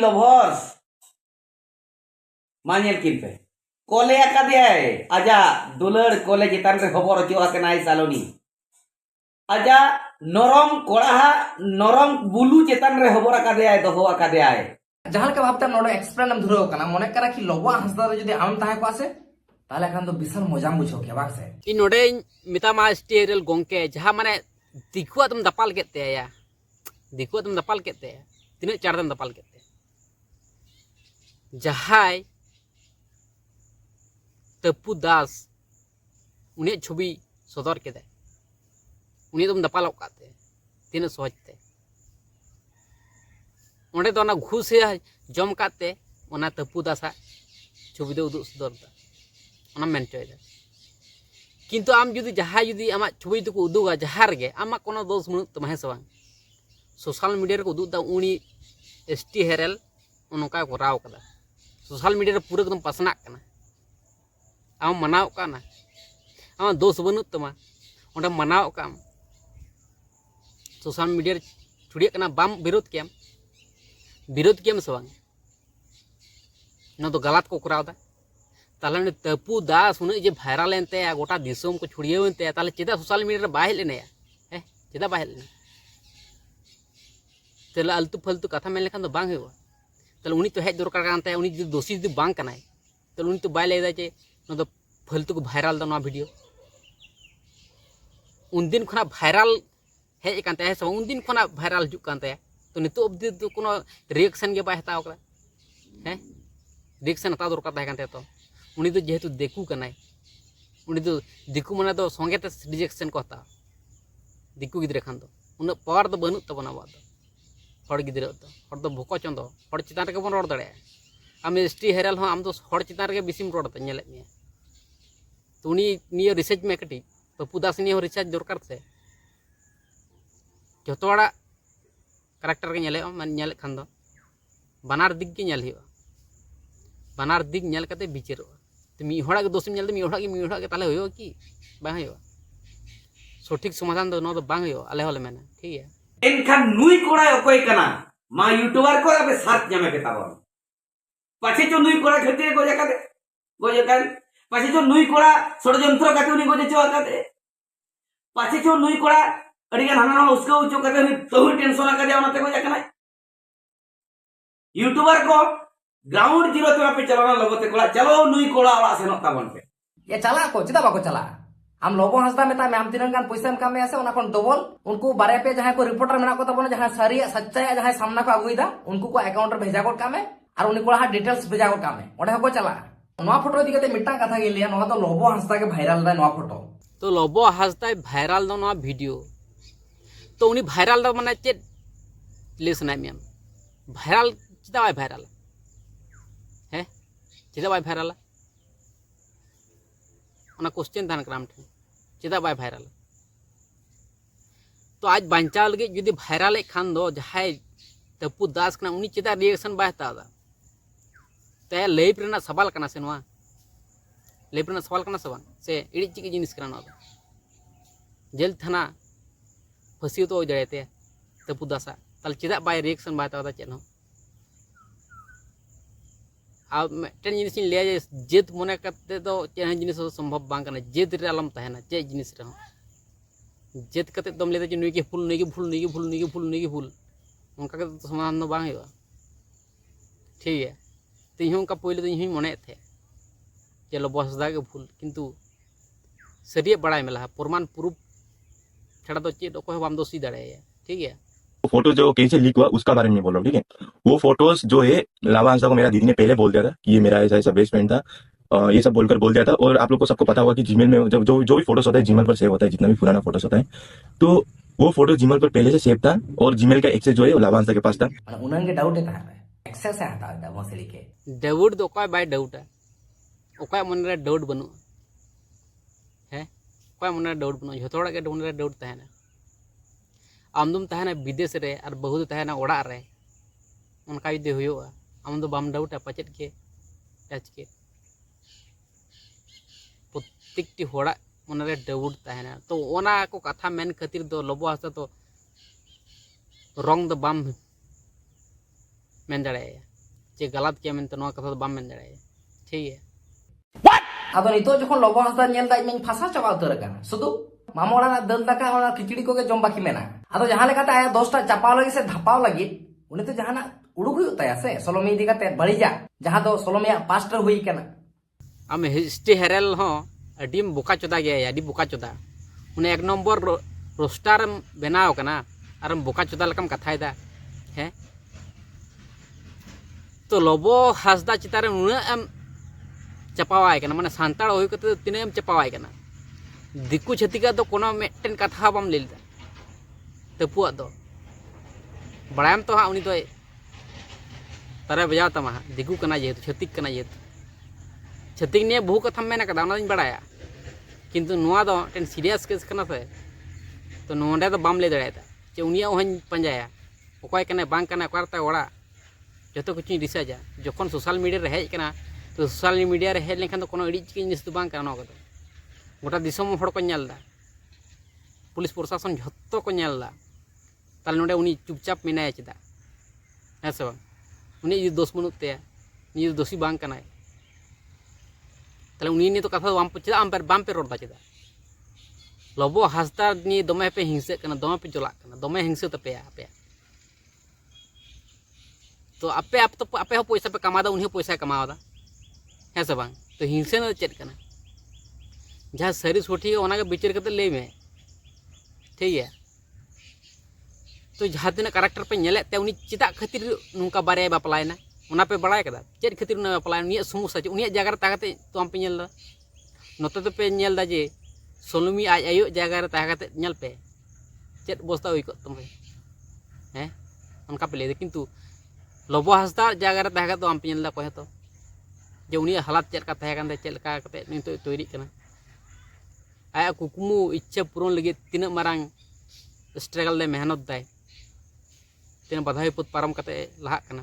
lovers मानियल किनपे कोले आकादेय आजा दुलड़ कोले चितान रे खबर हचो आकनाय सालोनी आजा नरम कोड़ा नरम बुलू चितान रे खबर आकादेय दोहो आकादेय जहां के भाबते नोडे एक्सप्लेन हम धुरो कना मने करा कि लबुआ हंसदा रे जदि आम ताहे को आसे ताले खान तो विशाल मजाम बुझो के बाक से इन नोडे मितामा स्टेरियल गोंके जहां माने दिखुआ तुम दपाल केते या दिखुआ तुम दपाल केते तिने चार दिन दपाल केते जहां तप्पू दास उन्हें छवि सदर केदे उन्हें तुम दपाल काते तिने सहजते ओंडे तो ना घुस जम काते ओना तप्पू दासा छवि दो उदुग सदरदा ओना मेन चोयदा किंतु आम जुदी जहां जुदी आमा छवि तो उदुगा जहां रे आमा कोनो दोष मनुत तमा हे सवां सोशल मीडिया रे को उदुग दा उनी एसटी हेरेल ओनका को राव कदा सोशल मीडिया रे पूरा एकदम पसना कना आम मनाव काना आम दोष बनुत तमा ओंडे मनाव काम सोशल मीडिया रे छुड़िया कना बाम विरोध कियम सवांग न तो गलत को करावदा ताले तप्पू दास उन जे भाइरल एनते गोटा दिसोम को छुड़ियावनते ताले चेदा सोशल मीडिया रे बाय हेलेने हे चेदा बाय हेलेने तेला अल्तु फलतु कथा मेन लेखान तो बांग होगा ताले उनी तो हेज दरकार कानते उनी जो दोषी जो बांग कनाय ताले उनी तो बाय लेदा जे न तो फलतु को भाइरल दा ना वीडियो उन दिन खना भाइरल हेज कानते हे सब उन दिन खना भाइरल जुक कानते तो नितो अबदि तो कोनो रिएक्शन के बाय हताव करा हैं रिएक्शन हताव दरकार ताहे कानते तो उनी तो जेहेतु देखू कनाय उनी तो दिकू माने तो संगे ते रिजेक्शन को हताव दिकू गिद्रे खान तो उन पावर तो बनुत तबना बा दो हड़ गिद्रे तो हड़ तो भोको चंदो हड़ चितान रे बन रोड दड़े आम एसटी हेरल हो आम तो हड़ चितान रे बिसिम रोड तो नेले मे तो उनी नियो रिसर्च में कटी पप्पू दास नियो रिसर्च दरकार से जतोड़ा कैरेक्टर के नेले मान नेले खान दो बनार दिग के नेल हियो बनार दिग नेल कते बिचारो तो मी हड़ा के दोषम नेल तो मी हड़ा के ताले होयो की बा होयो सठिक समाधान दो न तो बांग होयो आले होले मेना ठीक है एनखान नुई कोड़ा अकोय कना मा यूट्यूबर को अबे साथ जमे के ताबन पाछे जो नुई कोड़ा खेते गोजे कान पाछे जो नुई कोड़ा षडयंत्र काते उनी गोजे चो काते पाछे जो नुई कोड़ा अडिगान हाना उसको उचो काते उनी तो टेंशन का दिया ओनाते गोजे कना यूट्यूबर को ग्राउंड जीरो ते पे चलाना लगते कोड़ा चलो नुई कोड़ा ओला सेनो ताबन पे ये चला को चिदा बाको चला हम लोगो हंसदा मेता में हम तिनन कान पैसा हम कामे आसे ओना कोन डबल उनको बारे पे जहां को रिपोर्टर मेना को तबन जहां सरी सच्चाई जहां सामना को अगुइदा उनको को अकाउंट रे भेजा को कामे और उनी कोड़ा डिटेल्स भेजा को कामे ओडे को चला नवा फोटो दिगते मिटा कथा के लिया नवा तो लोबो हंसदा के वायरल दा नवा फोटो तो लोबो हंसदा वायरल दो नवा वीडियो तो उनी वायरल दा माने चेत लेसना मियम वायरल चिदा बाय वायरल है चिदा बाय वायरल ओना क्वेश्चन दान कराम ठे चिदा बाय वायरल तो आज बांचाव लगे जुदी वायरल खान दो जहाय तप्पू दास कना उनी चिदा रिएक्शन बाय हतादा ते लेप रेना सवाल कना से नवा लेप रेना सवाल कना से बांग से इड़ी चिकी जिनिस कना नवा जेल थाना फसियो तो जड़ेते तप्पू दासा ताल चिदा बाय रिएक्शन बाय हतादा चेनो अब टेन जिनिस ले जेद मने करते तो चेन जिनिस संभव बांग कना जेद रे आलम तहना चे जिनिस रे जेद करते दम लेते जे नुई के फुल उनका के तो समाधान तो बांग होगा ठीक है तो इन उनका पहले तो इन मने थे चलो बस दागे भूल किंतु सरिये बड़ा मेला प्रमाण प्रूफ छड़ा तो चेत को बाम दोषी दड़े ठीक है फोटो जो कहीं से लीक हुआ उसका बारे में बोल रहा हूँ ठीक है वो फोटोज जो है लावा हंसा को मेरा दीदी ने पहले बोल दिया था कि ये मेरा ऐसा बेस्ट फ्रेंड था ये सब बोलकर बोल दिया था और आप लोग को सबको पता होगा कि जीमेल में जब जो भी फोटोज होता है जीमेल पर सेव होता है जितना भी पुराना फोटोज होता है तो वो फोटो जीमेल पर पहले से सेव था और जीमेल का एक्सेस जो है लावा हंसा के पास था उनन के डाउट है एक्सेस है हता दा मसली के डाउट तो कोई बाय डाउट है ओका मन रे डाउट बनु है कोई मन रे डाउट बनु जतोड़ा के मन रे डाउट तहना आमदम तहना विदेश रे और बहु तहना ओड़ा रे उनका यदि हुआ आम दो बाम डाउटा पचेद के टच के प्रत्येकटी होड़ा मन रे डाउट तहना तो ओना को कथा मेन खातिर दो लोबो हंसदा तो रंग दो बाम मेन दड़े चे गलत किया मेनते नोआ कथा बाम मेन दाड़े ठीक है ᱟᱫᱚ ᱱᱤᱛᱚᱜ ᱡᱚᱠᱷᱚᱱ ᱞᱚᱵᱚ ᱦᱟᱸᱥᱫᱟ ᱧᱮᱞ ᱫᱟ ᱤᱧ ᱯᱷᱟᱥᱟ ᱪᱟᱵᱟ ᱩᱛᱟᱹᱨ ᱟᱠᱟᱱᱟ ᱥᱩᱫᱷᱩ ᱢᱟᱢᱟ ᱚᱲᱟᱜ ᱨᱮᱱᱟᱜ ᱫᱟᱹᱞ ᱫᱟᱠᱟ ᱚᱱᱟ ᱠᱷᱤᱪᱲᱤ ᱠᱚᱜᱮ ᱡᱚᱢ ᱵᱟᱠᱤ ᱢᱮᱱᱟᱜᱼᱟ ᱟᱫᱚ ᱡᱟᱦᱟᱸ ᱞᱮᱠᱟᱛᱮ ᱟᱭᱟᱜ ᱫᱚᱥᱴᱟ ᱪᱟᱯᱟᱣ ᱞᱟᱹᱜᱤᱫ ᱥᱮ ᱫᱷᱟᱯᱟᱣ ᱞᱟᱹᱜᱤᱫ ᱩᱱᱤ ᱛᱚ ᱡᱟᱦᱟᱱᱟᱜ ᱩᱰᱩᱠ ᱦᱩᱭᱩᱜ ᱛᱟᱭᱟ ᱥᱮ ᱥᱚᱞᱚᱢᱤ ᱤᱫᱤ ᱠᱟᱛᱮ ᱵᱟᱹᱲᱤᱡᱟᱜ ᱡᱟᱦᱟᱸ ᱫᱚ ᱥᱚᱞᱚᱢᱤᱭᱟᱜ ᱯᱟᱥᱴ ᱨᱮ ᱦᱩᱭ ᱟᱠᱟᱱᱟ आम हिस्ट्री हेरेल हो अडीम बोका चोदा गया अडी बोका चोदा उन्हें एक नंबर रोस्टार बनाव कना आरम बोका चोदा लकम कथायदा है तो लोबो हासदा चितारे उन्हें एम चपावाय कना माने सांताड़ होय कते तिने एम चपावाय कना दिकु छतिका दो कोनो मेटेन कथा बम लेलदा तपुआ दो बड़ायम तो हा उनी तो तारे बजाव तमा दिकु कना जेतु छतिक कना जेतु छतिक ने बहु कथा मेना कदा उना दिन बड़ाया किंतु नुआ दो टेन सीरियस केस कना से तो नोंडे तो बाम ले दड़ायता जे उनिया ओहन पंजाया ओकय कने बांग कना करता ओड़ा जतो कुछ रिसर्चा जखन सोशल मीडिया रे हेज कना तो सोशल मीडिया रे हेज लेखन तो कोनो एडिट जिनिस तो बांग कना कदो गोटा दिसम हड़ को नेलदा पुलिस प्रशासन झत्तो को नेलदा ताले नोंडे उनी चुपचाप मेनाया चेदा हेसे बांग उनी दोष बनुत ते नि दोषी बांग कनाय ताले उनी ने तो कथा बाम चेदा बाम पे रोड दा चेदा लोबो हासदा नि दमे पे हिंसे कना दमे पे जला कना दमे हिंसे तपेया आपे तो आपे आप तो आपे हो पैसा पे कमादा उन्हीं पैसा कमावदा है से बांग तो हिंसे न चेक कना जहाँ सरी सोठी है ओना के बिचार करते ले में ठीक है तो जहाँ दिन कैरेक्टर पे नेले ते उनी चिता खातिर नुका बारे बापलायना ओना पे बड़ाय कदा चेक खातिर न बापलाय उनी समस्या चे उनी जगह रे ताकते तो हम पे नेल दा नोते तो पे नेल दा जे सोलमी आज आयो जगह रे ताकते नेल पे चेक बस्ता होई को तुम हैं उनका पे ले किंतु लोबो हासदा जगह रे ताकते तो हम पे नेल दा कोय तो जे उनी हालात चेक का ताहे कान दे चेक का कते नितो तैयारी कना आया कुकमु इच्छा पूरण लगे तीन मारांग स्ट्रगल दे मेहनत दाय तीन बाधा विपद पारम कते लहा कना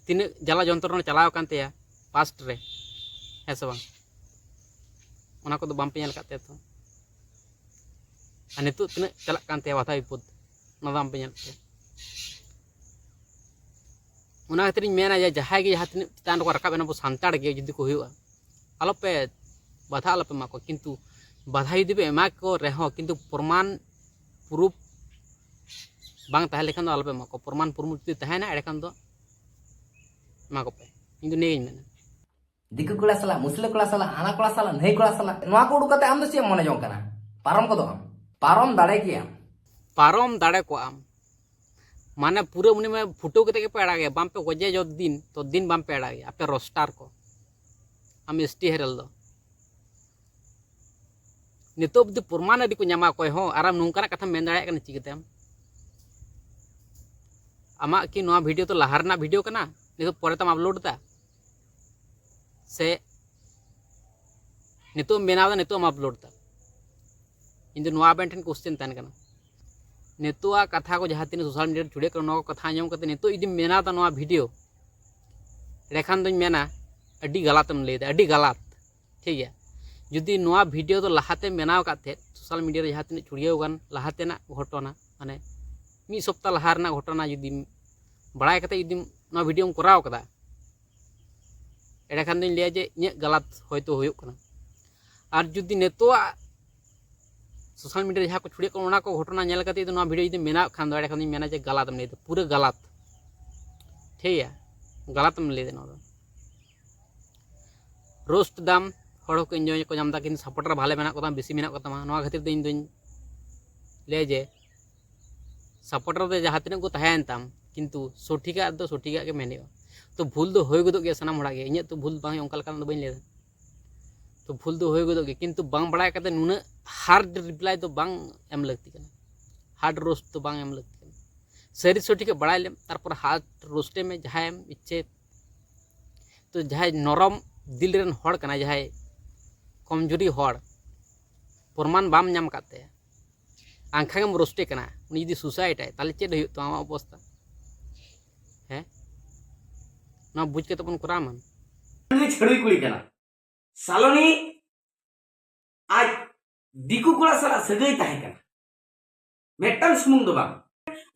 तीन जला जंत्रण चलाव कान तेया पास्ट रे हेसे बांग ओना को दो बाम पे नेल काते तो आ नितो तीन चला कान तेया बाधा विपद ना दाम पे नेल ते ओना खातिर मेना जहाय गे जहां तीन चितान को रकाब एना बो सांताड़ गे जदी को हुआ आलो पे बाधा आलपे मा को किंतु बाधा यदि पे एमा को रेहो किंतु प्रमाण प्रूफ बांग ताहे लेखन दो आलपे मा को प्रमाण प्रूफ जदि ताहेना एडे खान दो मा को पे इन दो नेगिन मेना दिकु कोला साला मुसले कोला साला हाना कोला साला नहीं कोला साला नोआ को उडुक कते आम दो चे मने जों कना पारम को दो आम पारम दाड़े किया पारम दाड़े को आम माने पूरे उनी में फुटो कते के पेड़ा गया बाम पे गजे जो दिन तो दिन बाम पेड़ा गया आपे रोस्टार को हम एसटी हेरल दो नितो बुद्धि प्रमाण अडी को ᱧᱟᱢᱟ कोय हो आराम नुंकाना कथा मेन दाड़े कना चिकतेम आमा कि नोआ वीडियो तो लहारना वीडियो कना नितो परे तम अपलोड दा से नितो मेनादा नितो अपलोड दा इन दो नोआ बेंटन क्वेश्चन तन कना नितो आ कथा को जहां तीन सोशल मीडिया छुड़े कर नोआ कथा आंजम कते नितो इदि मेनादा नोआ वीडियो रेखान दोñ मेना अडी गलतम लेदा अडी गलत ठीक है जुदी नोआ वीडियो तो लहाते मेनाव काते सोशल मीडिया रे जहां तीन छुड़ियो गान लहाते ना घटना माने मी सप्ताह लहार ना घटना जुदी बड़ाय कते जुदी नोआ वीडियो कराव कदा एडे खान दोñ लेया जे इᱧ गलत होयतो होयो कना और जुदी नेतो सोशल मीडिया जहां को छुड़ियो ओना को घटना नेल कते तो नोआ वीडियो जुदी मेनाव खान दो एडे खान दोñ मेना जे गलत ले पूरे गलत ठीक है गलत ले दे नोआ रोस्ट दाम हड़ को इंजॉय को जामदा किन सपोर्टर भाले मेना को बेसी मेना को तमा नोआ खातिर दिन दिन ले जे सपोर्टर दे जहां तिन को तहायन ताम किंतु सोठिका दो सोठिका के मेनेवा तो भूल दो होय गदो गे सनाम हड़ा गे इᱧ तो भूल बांग ओंका लका दो बइन ले तो भूल दो होय गदो गे किंतु बांग बड़ाय कते नुना हार्ड रिप्लाई तो बांग एम लगती कना हार्ड रोस्ट तो बांग एम लगती कना सरी सोठिका बड़ाय लेम तारपर हार्ड रोस्टे में जहां इच्छे तो जहां नरम दिल रेन हड़ कना जहां कमजोरी हड़ प्रमाण बाम नाम काते आंखागम रोस्टे कना उनी यदि सुसाइड है ताले चेद हुयो तो आमा अवस्था है ना बुझ के तो बन करा मन छड़ी कुड़ी कना सालोनी आज दिकु कोड़ा साला सगई ताहे कना मेटन सुमुंग दो बांग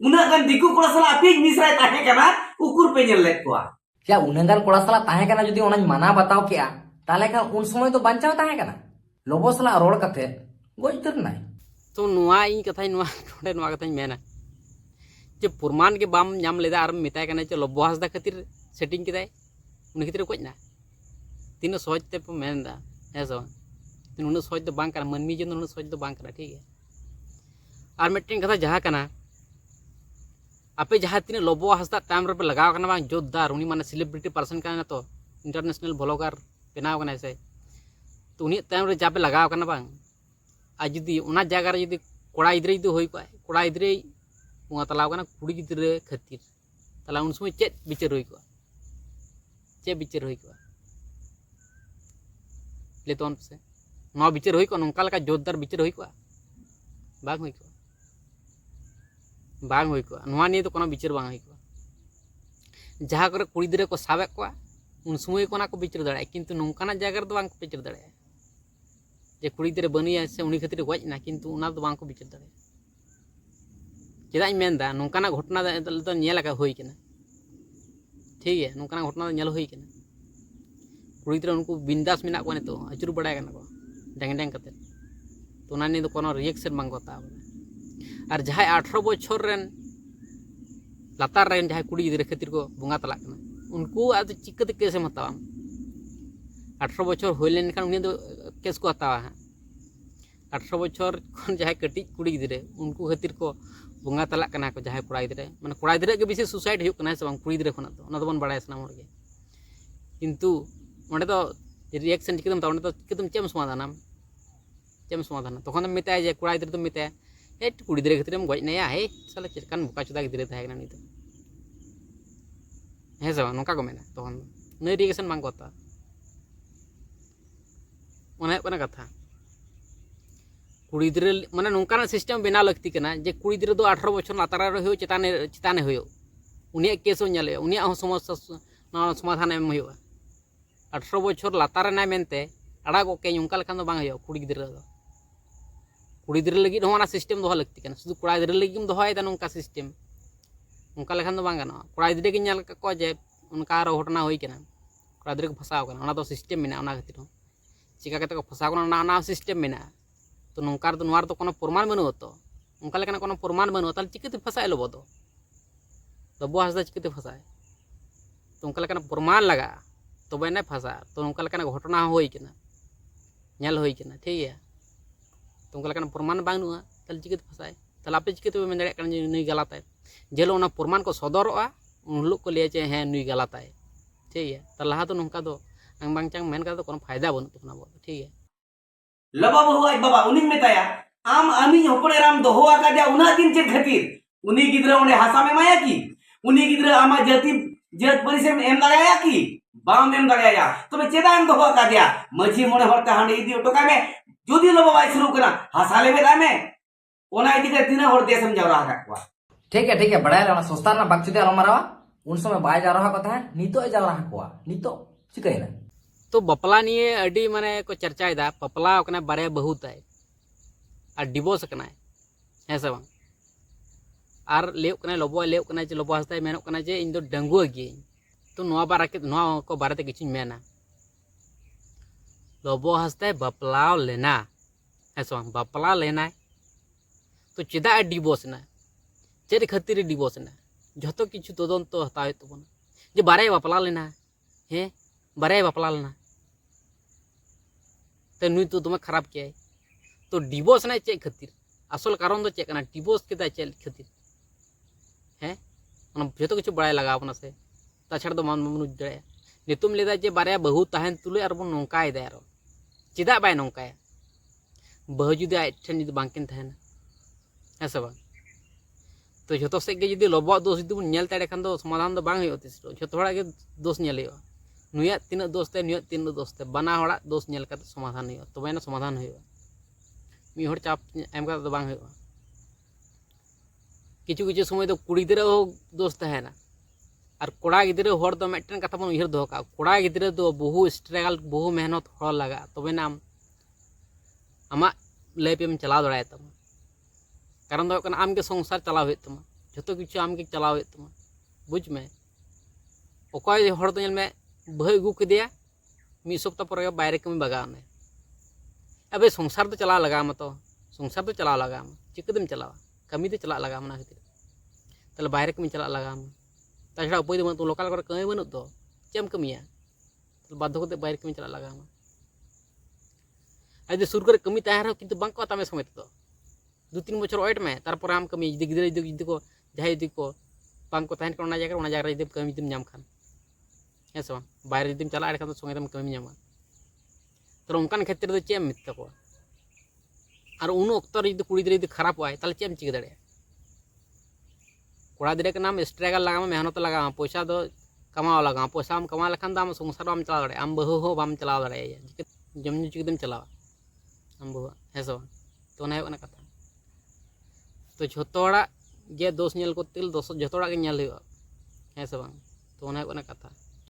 उना गन दिकु कोड़ा साला पे मिसराय ताहे कना उकुर पे नेल लेत कोआ क्या उन्हेंगान कोड़ा साला ताहे कना जुदी ओना माना बताओ क्या ताले खान उन समय तो बांचाव ताहे कना लोबो साला रोड कते गोज तर नाय तो नुआ इन कथा नुआ नोडे नुआ कथा मेना जे पुरमान के बाम नाम लेदा आर मिताय कना जे लोबो हासदा खातिर सेटिंग किदाय उनी खातिर कोजना तीन सहज ते मेनदा ऐसा तीन उन सहज तो बांग कना मनमी जे उन सहज तो बांग कना ठीक है और मिट्टिन कथा जहा कना आपे जहाँ तीन लोबो हासदा टाइम रे पे लगाव कना बांग जोरदार उनी माने सेलिब्रिटी पर्सन कना तो इंटरनेशनल ब्लॉगर बनाव कना से तो उनी टाइम रे जापे लगाव कना बांग आ जुदी उना जगह रे जुदी कोड़ा गिद्रे जुदी होई पाए कोड़ा गिद्रे बुंगा तलाव कना कुड़ी गिद्रे खातिर तला उन समय चेत बिचार होई को चे बिचार होई को ले तो से नो बिचार होई को नंका लका जोरदार बिचार होई को बांग होई को बांग होई को नोआ निये तो कोनो बिचार बांग होई को जहाँ करे कुड़ी गिद्रे को साबे को उन समय कोना को बिचार दाड़े किंतु नंकाना जगह रे तो बांग को बिचार दाड़े जे कुड़ी गिद्रे बनिया से उनी खातिर गज ना किंतु उना तो बांग को बिचार दाड़े चेदाई मेनदा नंकाना घटना तो नेल का होई कना ठीक है नंकाना घटना तो नेल होई कना कुड़ी गिद्रे उनको बिंदास मेना को ने तो अचुर बड़ाय कना को डेंग डेंग कते तो उना ने तो कोनो रिएक्शन बांग होता और जहाँ 18 बछर रेन लातार रेन जहाँ कुड़ी गिद्रे खातिर को बुंगा तलाक कना उनको आज चिकते केस में हतावा 18 बछर होय लेन खान उनी तो केस को हतावा 18 बछर खन जहाँ कटी कुड़ी गिद्रे उनको खातिर को बुंगा तलाक कना को जहाँ कोड़ा गिद्रे माने कोड़ा गिद्रे के बेसी सुसाइड हुई कना से बांग कुड़ी गिद्रे खना तो ना तो बन बड़ाय सना मोर के किंतु ओंडे तो रिएक्शन चिकदम ता ओंडे तो चिकदम चेम समाधान तखन मिताय जे कोड़ा गिद्रे तो मिताय हे कुड़ी गिद्रे खातिर हम गज नया हे साला चेकान बुका चुदा गिद्रे ताहे कना नी तो हे सब नोका को मेना तखन नै रिएक्शन बांग कोता ओना कना कथा कुड़ी गिद्रे माने नोंकाना सिस्टम बेना लगती कना जे कुड़ी गिद्रे दो 18 बछर लातार रे होयो चिताने होयो उनिया केस नेले उनिया हो समस्या ना समाधान एम होयो 18 बछर लातार ना मेनते अड़ा को के उनका लेखान दो बांग होयो कुड़ी गिद्रे दो कुड़ी गिद्रे लगी होना सिस्टम दो लगती कना शुद्ध कोड़ा गिद्रे लगी दोहाय दा नोंका सिस्टम उनका लेखान दो बांग गाना कोड़ा गिद्रे के नेल को जे उनका घटना होई कना कोड़ा गिद्रे को फसाव कना ओना दो सिस्टम मेना ओना खातिर चिका कते को फसाव कना ना सिस्टम मेना तो नोंकार तो नोवार तो कोनो प्रमाण बनु तो उनका लेकना कोनो प्रमाण बनु ताल चिकते फसाय लोबो तो लोबो हासदा चिकते फसाय तो उनका लेकना प्रमाण लगा तो बने फसा तो उनका लेकना घटना होई कना नेल होई कना ठीक है तो उनका लेकना प्रमाण बानुआ ताल चिकते फसाय ताल आपे चिकते मेन दड़े कना नुई गलत है जेलो ना प्रमाण को सदरवा उन लोग को लिए चे है नुई गलत है ठीक है ताल लहा तो नोंका दो आंग बांगचांग मेन का तो कोनो फायदा बनु तो ना ठीक है लबा बहु आज बाबा उनी मेताया आम आमी हपने राम दोहो आकादिया उना दिन चेत खातिर उनी गिद्रा ओंडे हासा में माया की उनी गिद्रा आमा जाति जत परिसेम एम दागाया की बाम एम दागाया तबे चेदा एम दोहो आकादिया मझी मोने हर का हांडे इदी टोका में जोदी लबा बाई शुरू करा हासा ले में दामे ओना इदी के तीन हर दे समझाव रहा का ठीक है बड़ा है सोस्ता ना बागचुदे आलो मारावा उन समय बाय जा रहा कथा है नीतो जा रहा कोआ नीतो चिकैना तो बपला निये अडी माने को चर्चाय दा बपला ओकना बारे बहुत है और डिवोर्स कना है से बांग और लेव कना लोबो लेव कना जे लोबो हस्ताय मेनो कना जे इन दो डंगुआ गे तो नोआ बारा के नोआ को बारे ते किछु मेना लोबो हस्ताय बपला लेना है से बांग बपला लेना तो चेदा डिवोर्स ना चेद खातिर डिवोर्स ना जतो किछु तदंत हताय तबन जे बारे बपला लेना हे बारे बपला लेना तो नुई तो दमे खराब किया तो डिवोर्स ना चेक खातिर असल कारण दो चेक ना डिवोर्स के चेक खातिर हैं जो किछु बड़ा लगा अपना से ताछाड़ तो मन दड़े नितुम लेदा जे बारे बहु तहन तुले और बन नोंकाय दे आरो चेदा बाय नोंकाय बहु जुदी आय ठन जुदी बांकिन तहन है सब तो जो से के जुदी लोबो दोष जुदी बन नेल ताड़े खान दो समाधान दो बांग होयो तिस जो थोड़ा के दोष नेल होयो नुया तीन दोष ते नुया तीन दोष ते बना होड़ा दोष नेल का समाधान होयो तो बना समाधान होयो मी हर चाप एम का तो बांग होयो किछु किछु समय तो कुड़ी गिद्रा हो दोष तहना और कोड़ा गिद्रा हर तो मेटन कथा बन उहर दो का कोड़ा गिद्रा तो बहु स्ट्रगल बहु मेहनत हर लगा तबे ना आमा लाइफ एम चलाव दड़ाय तम कारण दो आम के संसार चलाव होय तमा जो किचु आमगे चलावे तुम बुझ में अकय हर तो नेल में बहू अगू केदिया मिद सप्ताह पर बाहर कमी बगाने अबे संसार तो चला लगा तो संसार तो चला लगा चिकदम चलावा कमी तो चला लगा खातिर ताले बाहर कमी चला लगा ताछड़ा उपाय दो तो लोकल करे कमी बनू तो चेम कमिया बाध्य करते बाहर कमी चला लगा आज सुर करे कमी तहन रहो किंतु बांको तामे समय तो 2-3 बछर वेट में तारपर आम कमी जुदी गिद्रा जुदी को जहां जुदी को बांको तहन को जगह जुदी कमी तुम नाम खान है से बाहर जुदी चला तो समय तुम कमी नामा तो उनकान क्षेत्र में चेम मित तको और उन अक्तर जुदी कुड़ी गिद्रा जुदी खराब हुआ ताले चेम चिक दाड़े कोड़ा गिद्रा के नाम स्ट्रगल लगा मेहनत लगा पैसा दो कमावा लगा पैसा कमा लेखान आम संसार बाम चला दाड़े आम बहु हो बाम चला दाड़े जमू चिकदम चलावा आम बहु है से तो कथा तो जो दोष नेल को तिल दोष जो है से तो